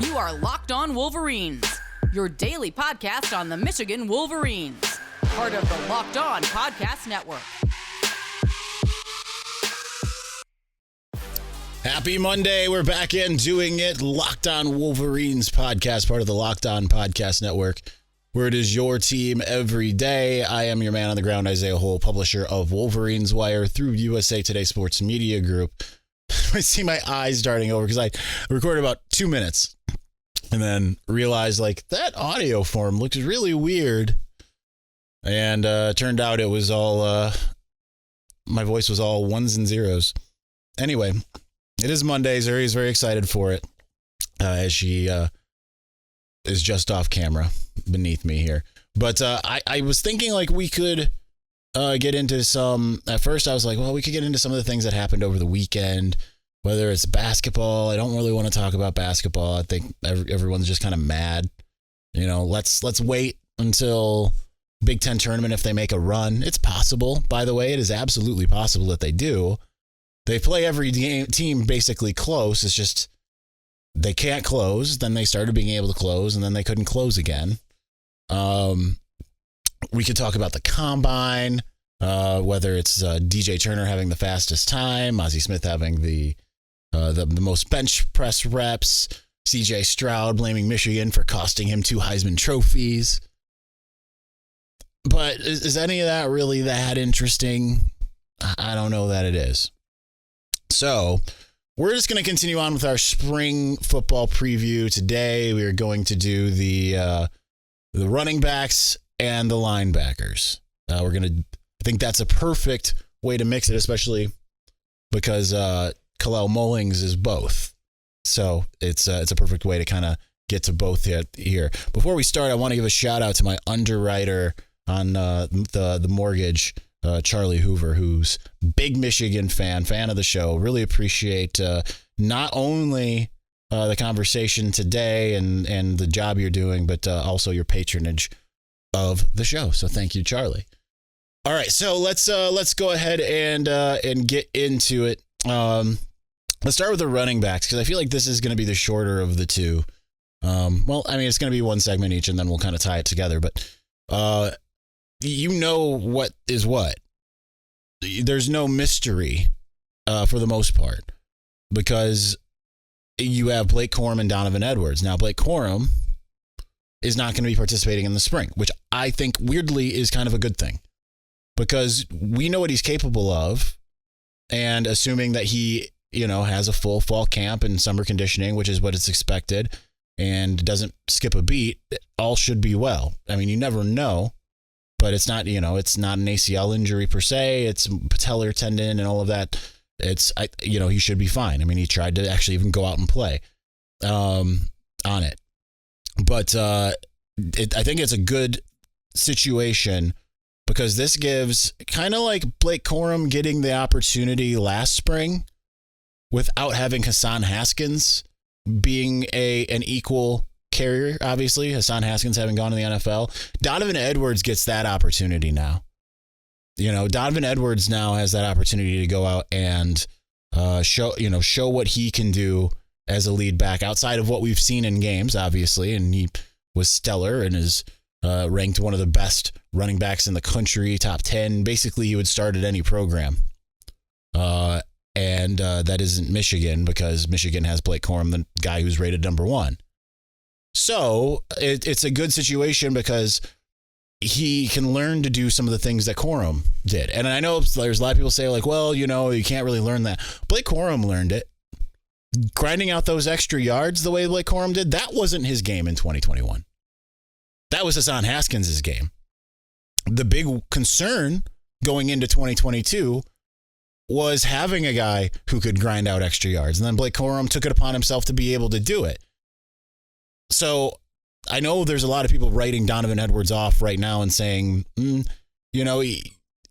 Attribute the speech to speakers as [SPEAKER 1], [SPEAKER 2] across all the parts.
[SPEAKER 1] You are Locked On Wolverines, your daily podcast on the Michigan Wolverines, part of the Locked On Podcast Network.
[SPEAKER 2] Happy Monday. We're back in doing it. Locked On Wolverines podcast, part of the Locked On Podcast Network, where it is your team every day. I am your man on the ground, Isaiah Hole, publisher of Wolverines Wire through USA Today Sports Media Group. I see my eyes darting over because I recorded about 2 minutes and then realized that audio form looks really weird. And turned out it was all, my voice was all ones and zeros. Anyway, it is Monday. Zuri's very excited for it as she is just off camera beneath me here. But I was thinking we could get into some, at first I was like, well, we could get into some of the things that happened over the weekend, whether it's basketball. I don't really want to talk about basketball. I think everyone's just kind of mad. You know, let's wait until Big Ten tournament if they make a run. It's possible, by the way. It is absolutely possible that they do. They play every team basically close. It's just they can't close. Then they started being able to close, and then they couldn't close again. We could talk about the combine, whether it's DJ Turner having the fastest time, Ozzie Smith having the most bench press reps, CJ Stroud blaming Michigan for costing him 2 Heisman trophies. But is any of that really that interesting? I don't know that it is. So we're just going to continue on with our spring football preview. Today we are going to do the running backs and the linebackers. I think that's a perfect way to mix it, especially because Kalel Mullings is both. So it's a perfect way to kind of get to both here. Before we start, I want to give a shout out to my underwriter on the mortgage, Charlie Hoover, who's big Michigan fan of the show. Really appreciate not only the conversation today and the job you're doing, but also your patronage of the show. So thank you, Charlie. All right, so let's go ahead and get into it. Let's start with the running backs because I feel like this is going to be the shorter of the two. Well, I mean, it's going to be one segment each, and then we'll kind of tie it together. But you know what is what. There's no mystery for the most part because you have Blake Corum and Donovan Edwards. Now, Blake Corum is not going to be participating in the spring, which I think weirdly is kind of a good thing because we know what he's capable of, and assuming that he, has a full fall camp and summer conditioning, which is what is expected, and doesn't skip a beat, all should be well. I mean, you never know, but it's not, it's not an ACL injury per se. It's patellar tendon and all of that. He should be fine. I mean, he tried to actually even go out and play on it. But I think it's a good situation because this gives kind of like Blake Corum getting the opportunity last spring without having Hassan Haskins being an equal carrier. Obviously, Hassan Haskins having gone to the NFL. Donovan Edwards gets that opportunity now. Donovan Edwards now has that opportunity to go out and show what he can do as a lead back outside of what we've seen in games, obviously. And he was stellar and is ranked one of the best running backs in the country, top 10. Basically, he would start at any program. And that isn't Michigan because Michigan has Blake Corum, the guy who's rated number 1. So it's a good situation because he can learn to do some of the things that Corum did. And I know there's a lot of people say you can't really learn that. Blake Corum learned it. Grinding out those extra yards the way Blake Corum did, that wasn't his game in 2021. That was Hassan Haskins' game. The big concern going into 2022 was having a guy who could grind out extra yards. And then Blake Corum took it upon himself to be able to do it. So I know there's a lot of people writing Donovan Edwards off right now and saying,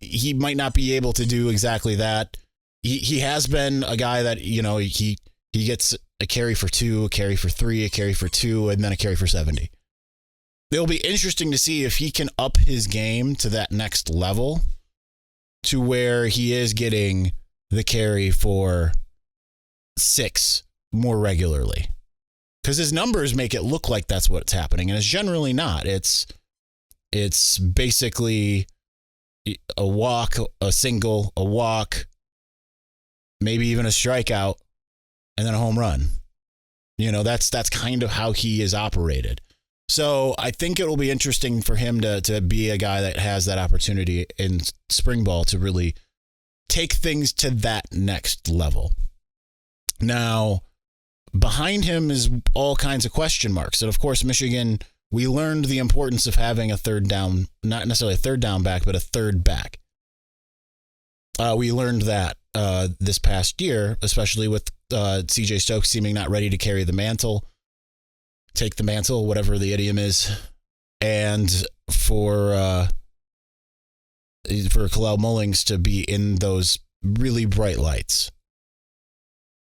[SPEAKER 2] he might not be able to do exactly that. He has been a guy that, he gets a carry for 2, a carry for 3, a carry for 2, and then a carry for 70. It'll be interesting to see if he can up his game to that next level to where he is getting the carry for 6 more regularly. because his numbers make it look like that's what's happening, and it's generally not. It's basically a walk, a single, a walk, maybe even a strikeout, and then a home run. That's kind of how he is operated. So I think it will be interesting for him to be a guy that has that opportunity in spring ball to really take things to that next level. Now, behind him is all kinds of question marks. And of course, Michigan, we learned the importance of having a third down, not necessarily a third down back, but a third back. We learned that this past year, especially with CJ Stokes seeming not ready to carry the mantle, take the mantle, whatever the idiom is, and for Kalel Mullings to be in those really bright lights.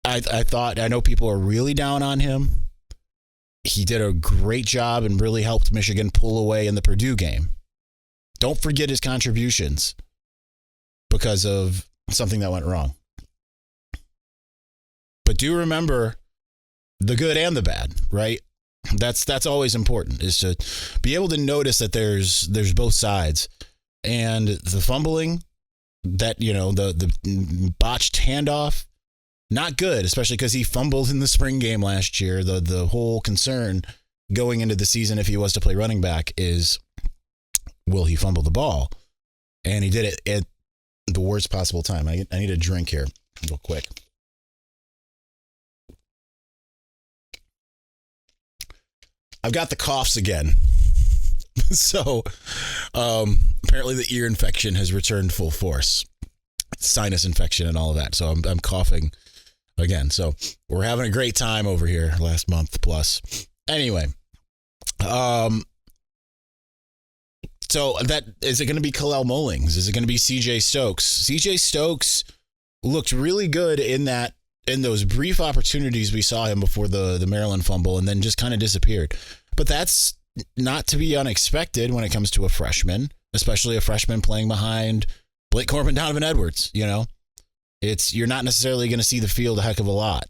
[SPEAKER 2] I know people are really down on him. He did a great job and really helped Michigan pull away in the Purdue game. Don't forget his contributions because of something that went wrong. But do remember the good and the bad, right? That's always important, is to be able to notice that there's both sides. And the fumbling, that, the botched handoff, not good, especially because he fumbled in the spring game last year. The whole concern going into the season, if he was to play running back, is will he fumble the ball? And he did it at the worst possible time. I need a drink here real quick. I've got the coughs again. So apparently the ear infection has returned full force. Sinus infection and all of that. So I'm coughing again. So we're having a great time over here last month plus. Anyway, so that is it going to be Kalel Mullings? Is it going to be CJ Stokes? CJ Stokes looked really good in those brief opportunities we saw him before the Maryland fumble, and then just kind of disappeared. But that's not to be unexpected when it comes to a freshman, especially a freshman playing behind Blake Corum, Donovan Edwards. You're not necessarily going to see the field a heck of a lot.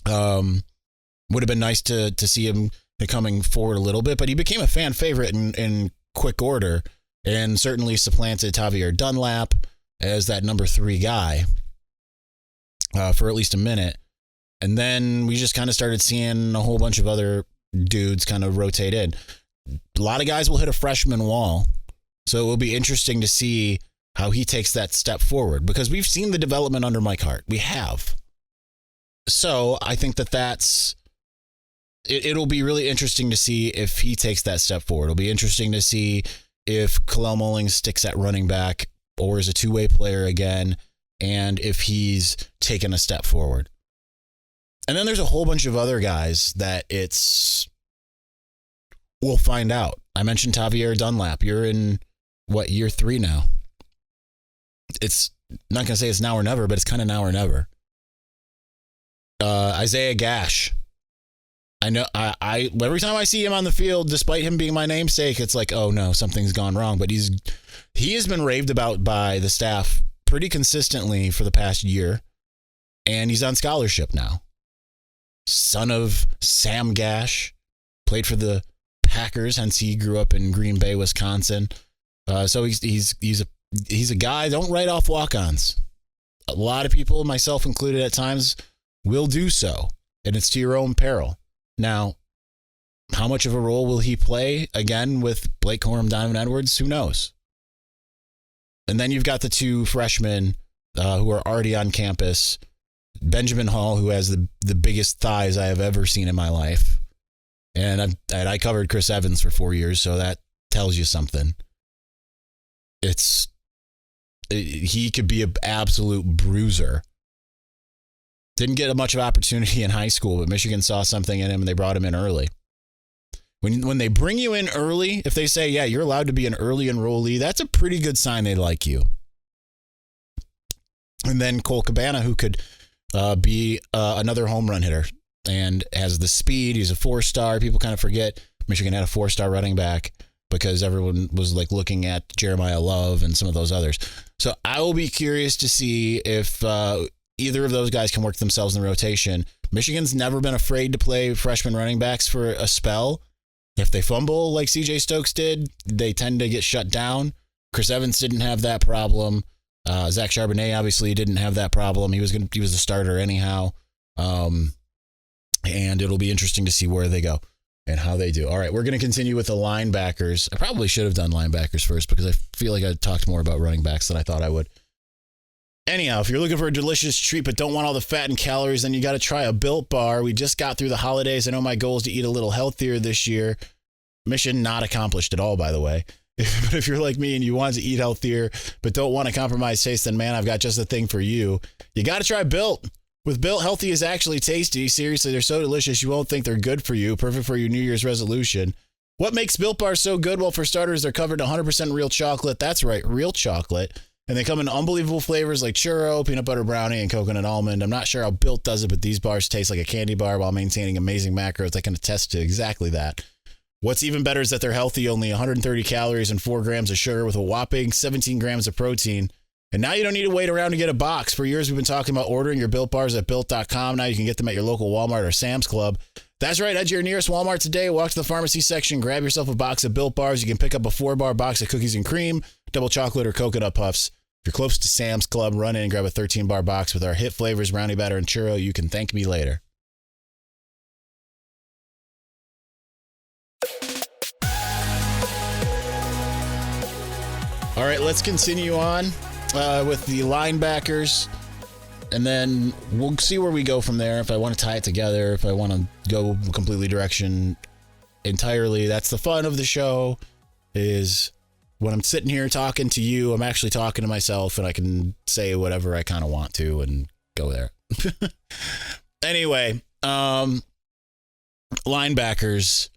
[SPEAKER 2] Would have been nice to see him coming forward a little bit, but he became a fan favorite in quick order, and certainly supplanted Tavier Dunlap as that number 3 guy for at least a minute. And then we just kind of started seeing a whole bunch of other dudes kind of rotate in. A lot of guys will hit a freshman wall, so it will be interesting to see how he takes that step forward, because we've seen the development under Mike Hart. We have. So I think it'll be really interesting to see if he takes that step forward. It'll be interesting to see if Kalel Mullings sticks at running back or is a two-way player again, and if he's taken a step forward. And then there's a whole bunch of other guys that we'll find out. I mentioned Tavier Dunlap. You're in, year 3 now? It's not going to say it's now or never, but it's kind of now or never. Isaiah Gash. I know I every time I see him on the field, despite him being my namesake, it's like, oh no, something's gone wrong. But he has been raved about by the staff pretty consistently for the past year, and he's on scholarship now. Son of Sam Gash, played for the Packers, hence he grew up in Green Bay, Wisconsin. So he's a guy. Don't write off walk-ons. A lot of people, myself included at times, will do so, and it's to your own peril. Now, how much of a role will he play again with Blake Corum, Donovan Edwards? Who knows? And then you've got the 2 freshmen who are already on campus. Benjamin Hall, who has the biggest thighs I have ever seen in my life. And I covered Chris Evans for 4 years, so that tells you something. He could be an absolute bruiser. Didn't get much of opportunity in high school, but Michigan saw something in him and they brought him in early. When they bring you in early, if they say, yeah, you're allowed to be an early enrollee, that's a pretty good sign they like you. And then Cole Cabana, who could be another home run hitter and has the speed. He's a 4-star. People kind of forget Michigan had a 4-star running back because everyone was like looking at Jeremiah Love and some of those others. So I will be curious to see if either of those guys can work themselves in the rotation. Michigan's never been afraid to play freshman running backs for a spell. If they fumble like CJ Stokes did, they tend to get shut down. Chris Evans didn't have that problem. Zach Charbonnet obviously didn't have that problem. He was the starter anyhow. And it'll be interesting to see where they go and how they do. All right, we're going to continue with the linebackers. I probably should have done linebackers first because I feel like I talked more about running backs than I thought I would. Anyhow, if you're looking for a delicious treat but don't want all the fat and calories, then you got to try a Built Bar. We just got through the holidays. I know my goal is to eat a little healthier this year. Mission not accomplished at all, by the way. But if you're like me and you want to eat healthier but don't want to compromise taste, then man, I've got just the thing for you. You got to try Built. With Built, healthy is actually tasty. Seriously, they're so delicious you won't think they're good for you. Perfect for your New Year's resolution. What makes Built Bars so good? Well, for starters, they're covered in 100% real chocolate. That's right, real chocolate. And they come in unbelievable flavors like churro, peanut butter brownie, and coconut almond. I'm not sure how Built does it, but these bars taste like a candy bar while maintaining amazing macros. I can attest to exactly that. What's even better is that they're healthy, only 130 calories and 4 grams of sugar with a whopping 17 grams of protein. And now you don't need to wait around to get a box. For years, we've been talking about ordering your Built Bars at Built.com. Now you can get them at your local Walmart or Sam's Club. That's right. Head to your nearest Walmart today. Walk to the pharmacy section. Grab yourself a box of Built Bars. You can pick up a 4-bar box of cookies and cream, double chocolate, or coconut puffs. If you're close to Sam's Club, run in and grab a 13-bar box with our hit flavors, brownie batter, and churro. You can thank me later. All right, let's continue on with the linebackers, and then we'll see where we go from there. If I want to tie it together, if I want to go completely direction entirely, that's the fun of the show, is when I'm sitting here talking to you, I'm actually talking to myself, and I can say whatever I kind of want to and go there. Anyway, linebackers.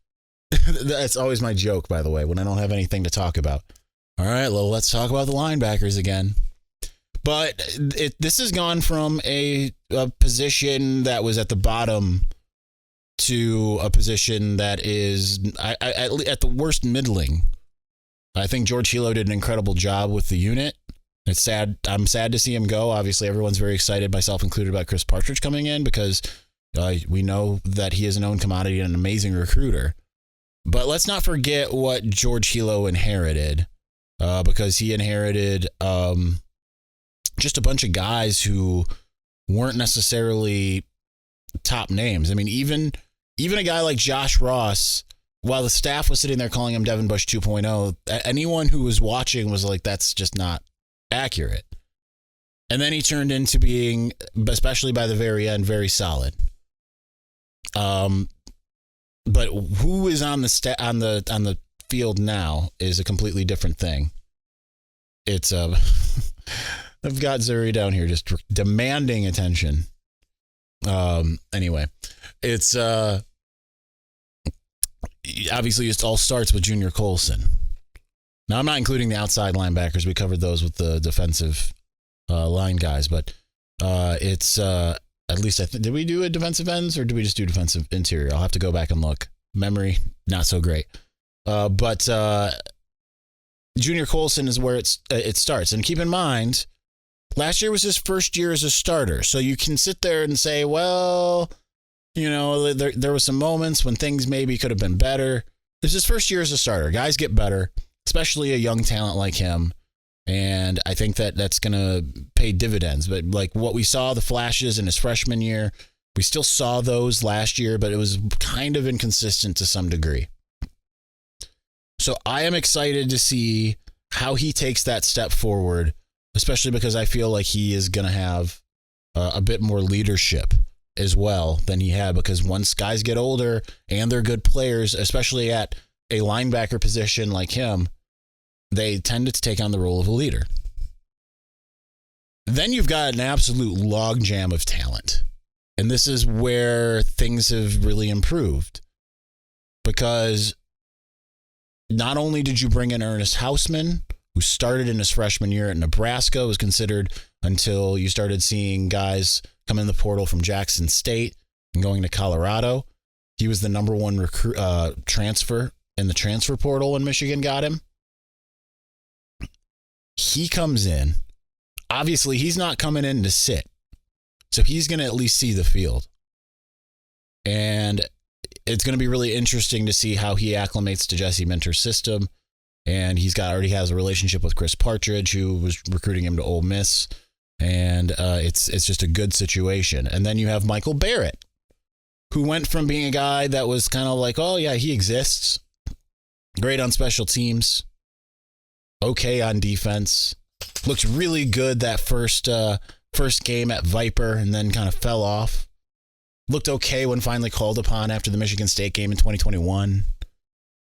[SPEAKER 2] That's always my joke, by the way, when I don't have anything to talk about. All right, well, let's talk about the linebackers again. But this has gone from a position that was at the bottom to a position that is, at the worst, middling. I think George Hilo did an incredible job with the unit. It's sad. I'm sad to see him go. Obviously, everyone's very excited, myself included, about Chris Partridge coming in because we know that he is a known commodity and an amazing recruiter. But let's not forget what George Hilo inherited. Because he inherited just a bunch of guys who weren't necessarily top names. I mean, even a guy like Josh Ross, while the staff was sitting there calling him Devin Bush 2.0, anyone who was watching was like, that's just not accurate. And then he turned into being, especially by the very end, very solid. But who is on the field now is a completely different thing. It's I've got Zuri down here just demanding attention. Anyway, it's obviously it all starts with Junior Colson. Now I'm not including the outside linebackers. We covered those with the defensive line guys, but it's at least did we do a defensive ends or did we just do defensive interior? I'll have to go back and look. Memory not so great. But Junior Colson is where it starts. And keep in mind, last year was his first year as a starter. So you can sit there and say, well, you know, there was some moments when things maybe could have been better. This is his first year as a starter. Guys get better, especially a young talent like him. And I think that's going to pay dividends. But like what we saw, the flashes in his freshman year, we still saw those last year, but it was kind of inconsistent to some degree. So I am excited to see how he takes that step forward, especially because I feel like he is going to have a bit more leadership as well than he had, because once guys get older and they're good players, especially at a linebacker position like him, they tend to take on the role of a leader. Then you've got an absolute logjam of talent. And this is where things have really improved, because not only did you bring in Ernest Hausman, who started in his freshman year at Nebraska, was considered until you started seeing guys come in the portal from Jackson State and going to Colorado. He was the number one transfer in the transfer portal when Michigan got him. He comes in. Obviously, he's not coming in to sit. So he's going to at least see the field. And it's going to be really interesting to see how he acclimates to Jesse Minter's system. And he's already has a relationship with Chris Partridge, who was recruiting him to Ole Miss. And it's just a good situation. And then you have Michael Barrett, who went from being a guy that was kind of like, oh, yeah, he exists. Great on special teams. Okay on defense. Looked really good that first game at Viper and then kind of fell off. Looked okay when finally called upon after the Michigan State game in 2021.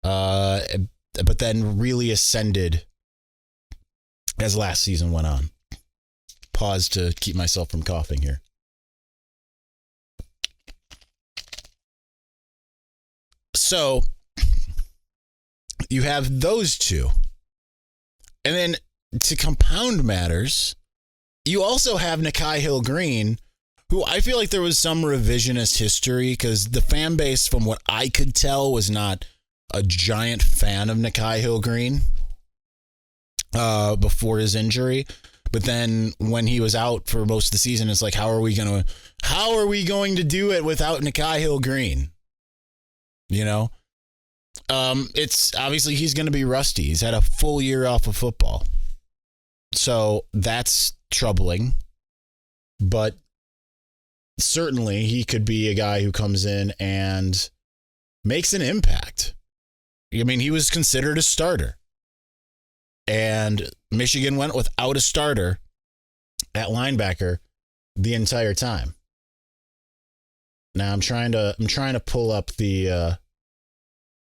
[SPEAKER 2] But then really ascended as last season went on. Pause to keep myself from coughing here. So you have those two. And then to compound matters, you also have Nikhai Hill-Green, who I feel like there was some revisionist history because the fan base, from what I could tell, was not a giant fan of Nikhai Hill-Green before his injury. But then when he was out for most of the season, it's like, how are we going to do it without Nikhai Hill-Green? You know, it's obviously he's going to be rusty. He's had a full year off of football. So that's troubling. But certainly he could be a guy who comes in and makes an impact. I mean, he was considered a starter. And Michigan went without a starter at linebacker the entire time. Now I'm trying to pull up the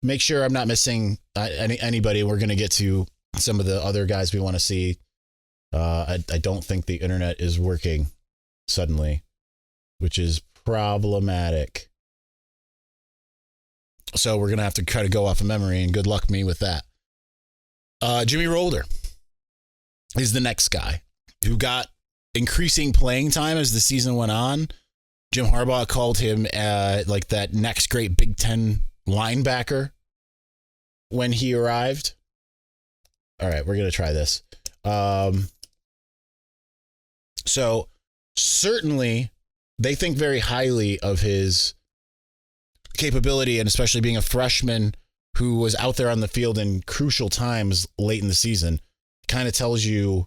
[SPEAKER 2] make sure I'm not missing anybody. We're going to get to some of the other guys we want to see. I don't think the internet is working suddenly, which is problematic. So we're going to have to try to go off of memory, and good luck me with that. Jimmy Rolder is the next guy who got increasing playing time as the season went on. Jim Harbaugh called him like that next great Big Ten linebacker when he arrived. All right, we're going to try this. So certainly they think very highly of his capability, and especially being a freshman who was out there on the field in crucial times late in the season, kind of tells you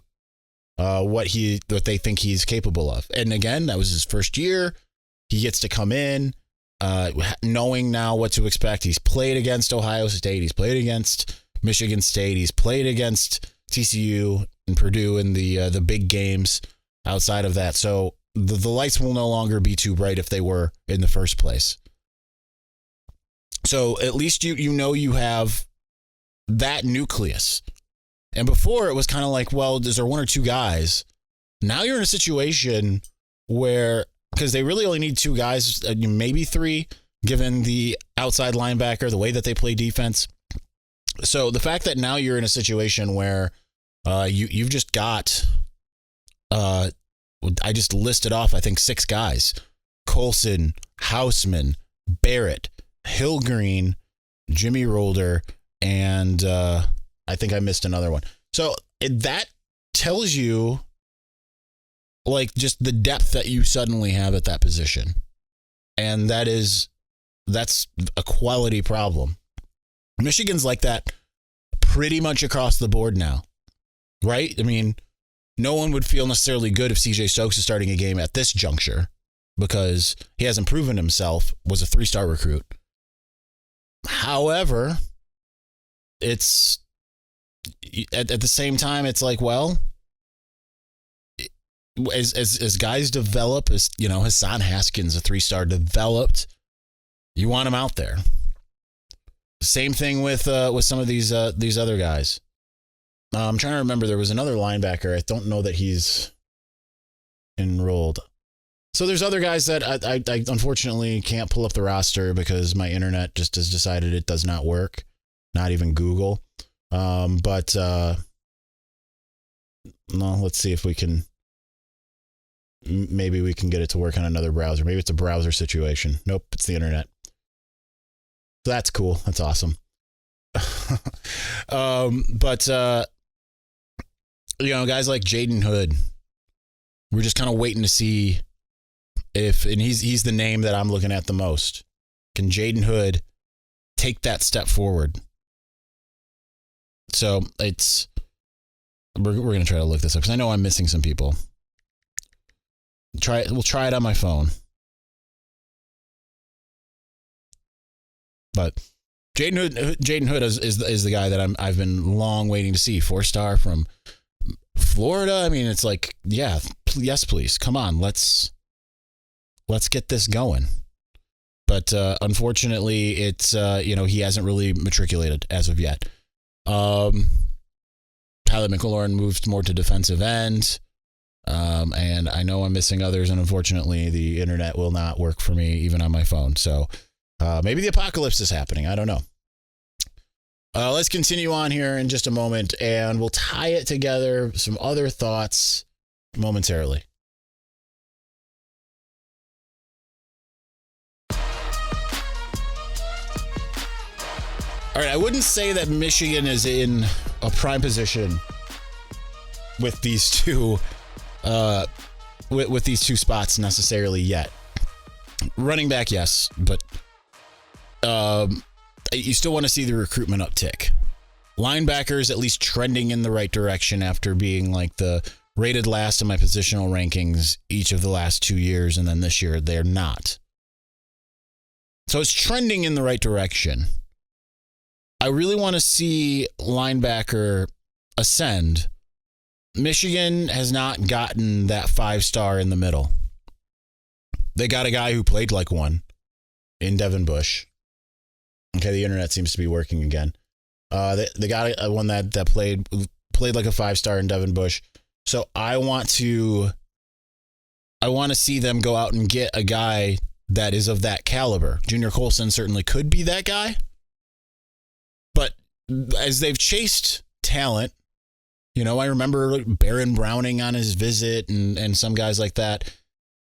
[SPEAKER 2] what they think he's capable of. And again, that was his first year. He gets to come in knowing now what to expect. He's played against Ohio State. He's played against Michigan State. He's played against TCU and Purdue in the big games outside of that. So the lights will no longer be too bright if they were in the first place. So at least you know you have that nucleus. And before it was kind of like, well, is there one or two guys? Now you're in a situation where, because they really only need two guys, maybe three, given the outside linebacker, the way that they play defense. So the fact that now you're in a situation where you've just got, I just listed off, I think, 6 guys: Colson, Houseman, Barrett, Hill-Green, Jimmy Rolder, and I think I missed another one. So that tells you like just the depth that you suddenly have at that position. And that's a quality problem. Michigan's like that pretty much across the board now, right? I mean, no one would feel necessarily good if CJ Stokes is starting a game at this juncture because he hasn't proven himself, was a 3-star recruit. However, it's at the same time, it's like, well, as guys develop, as you know, Hassan Haskins, a 3-star, developed, you want him out there. Same thing with some of these other guys. I'm trying to remember. There was another linebacker. I don't know that he's enrolled. So there's other guys that I unfortunately can't pull up the roster because my internet just has decided it does not work. Not even Google. But no, let's see if we can. Maybe we can get it to work on another browser. Maybe it's a browser situation. Nope, it's the internet. That's cool. That's awesome. But you know, guys like Jaden Hood, we're just kind of waiting to see And he's the name that I'm looking at the most. Can Jaden Hood take that step forward? So we're going to try to look this up because I know I'm missing some people. We'll try it on my phone. But Jaden Hood is the guy that I've been long waiting to see. 4-star from Florida. I mean, it's like, yeah, yes, please. Come on. Let's get this going. But unfortunately, it's he hasn't really matriculated as of yet. Tyler McLaurin moved more to defensive end. And I know I'm missing others, and unfortunately, the internet will not work for me even on my phone. So maybe the apocalypse is happening. I don't know. Let's continue on here in just a moment, and we'll tie it together, some other thoughts momentarily. All right, I wouldn't say that Michigan is in a prime position with these two with these two spots necessarily yet. Running back, yes, but you still want to see the recruitment uptick. Linebackers at least trending in the right direction after being like the rated last in my positional rankings each of the last 2 years, and then this year they're not. So it's trending in the right direction. I really want to see linebacker ascend. Michigan has not gotten that 5-star in the middle. They got a guy who played like one in Devin Bush. Okay, the internet seems to be working again. They got one that played like a 5-star in Devin Bush. So I want to see them go out and get a guy that is of that caliber. Junior Colson certainly could be that guy. But as they've chased talent, I remember Baron Browning on his visit and some guys like that.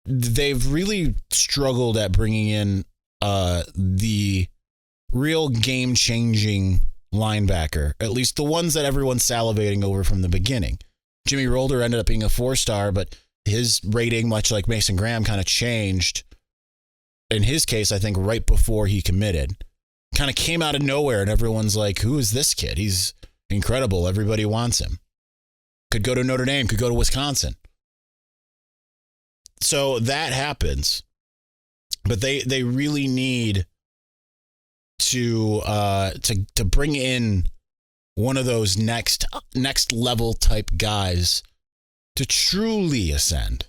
[SPEAKER 2] They've really struggled at bringing in the real game-changing linebacker, at least the ones that everyone's salivating over from the beginning. Jimmy Rolder ended up being a 4-star, but his rating, much like Mason Graham, kind of changed. In his case, I think right before he committed. Kind of came out of nowhere, and everyone's like, who is this kid? He's incredible. Everybody wants him. Could go to Notre Dame, could go to Wisconsin. So that happens. But they really need to bring in one of those next level type guys to truly ascend.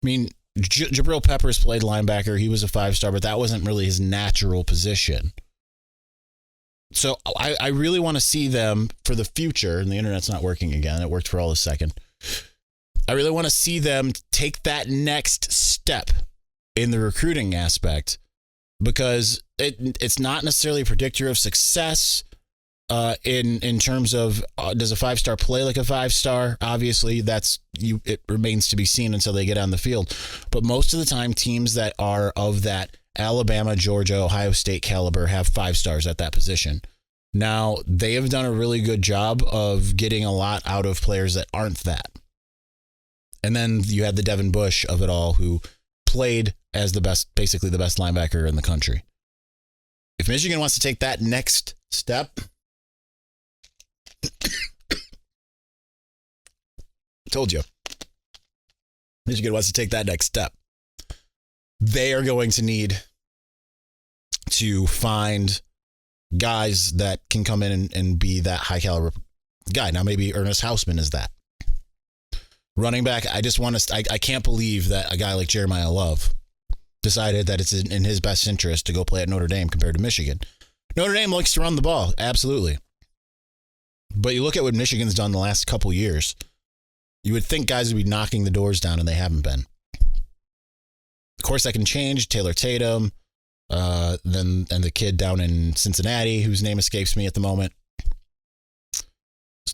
[SPEAKER 2] I mean, Jabril Peppers played linebacker. He was a 5-star, but that wasn't really his natural position. So I really want to see them for the future, and the internet's not working again. It worked for all a second. I really want to see them take that next step in the recruiting aspect, because it's not necessarily a predictor of success in terms of does a 5-star play like a 5-star? Obviously, it remains to be seen until they get on the field. But most of the time, teams that are of that Alabama, Georgia, Ohio State caliber have 5-stars at that position. Now, they have done a really good job of getting a lot out of players that aren't that. And then you had the Devin Bush of it all, who played as basically the best linebacker in the country. If Michigan wants to take that next step, told you, Michigan wants to take that next step, they are going to need to find guys that can come in and be that high caliber guy. Now, maybe Ernest Hausman is that. Running back, I can't believe that a guy like Jeremiah Love decided that it's in his best interest to go play at Notre Dame compared to Michigan. Notre Dame likes to run the ball, absolutely. But you look at what Michigan's done the last couple years, you would think guys would be knocking the doors down, and they haven't been. Of course, that can change. Taylor Tatum, and the kid down in Cincinnati, whose name escapes me at the moment.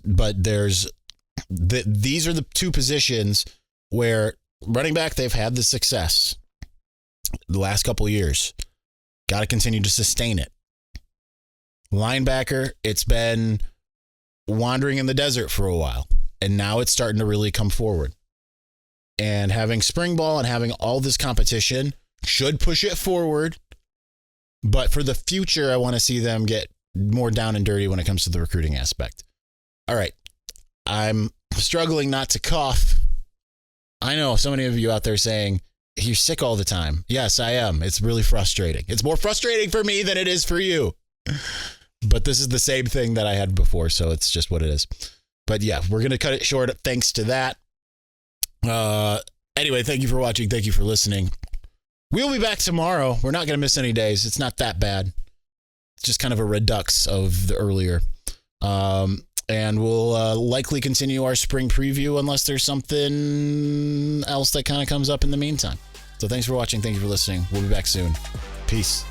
[SPEAKER 2] But these are the two positions where running back, they've had the success the last couple of years. Got to continue to sustain it. Linebacker, it's been wandering in the desert for a while, and now it's starting to really come forward. And having spring ball and having all this competition should push it forward. But for the future, I want to see them get more down and dirty when it comes to the recruiting aspect. All right. I'm struggling not to cough. I know so many of you out there saying, you're sick all the time. Yes, I am. It's really frustrating. It's more frustrating for me than it is for you. But this is the same thing that I had before, so it's just what it is. But yeah, we're going to cut it short thanks to that. Anyway, thank you for watching. Thank you for listening. We'll be back tomorrow. We're not going to miss any days. It's not that bad. It's just kind of a redux of the earlier. And we'll likely continue our spring preview unless there's something else that kind of comes up in the meantime. So thanks for watching. Thank you for listening. We'll be back soon. Peace.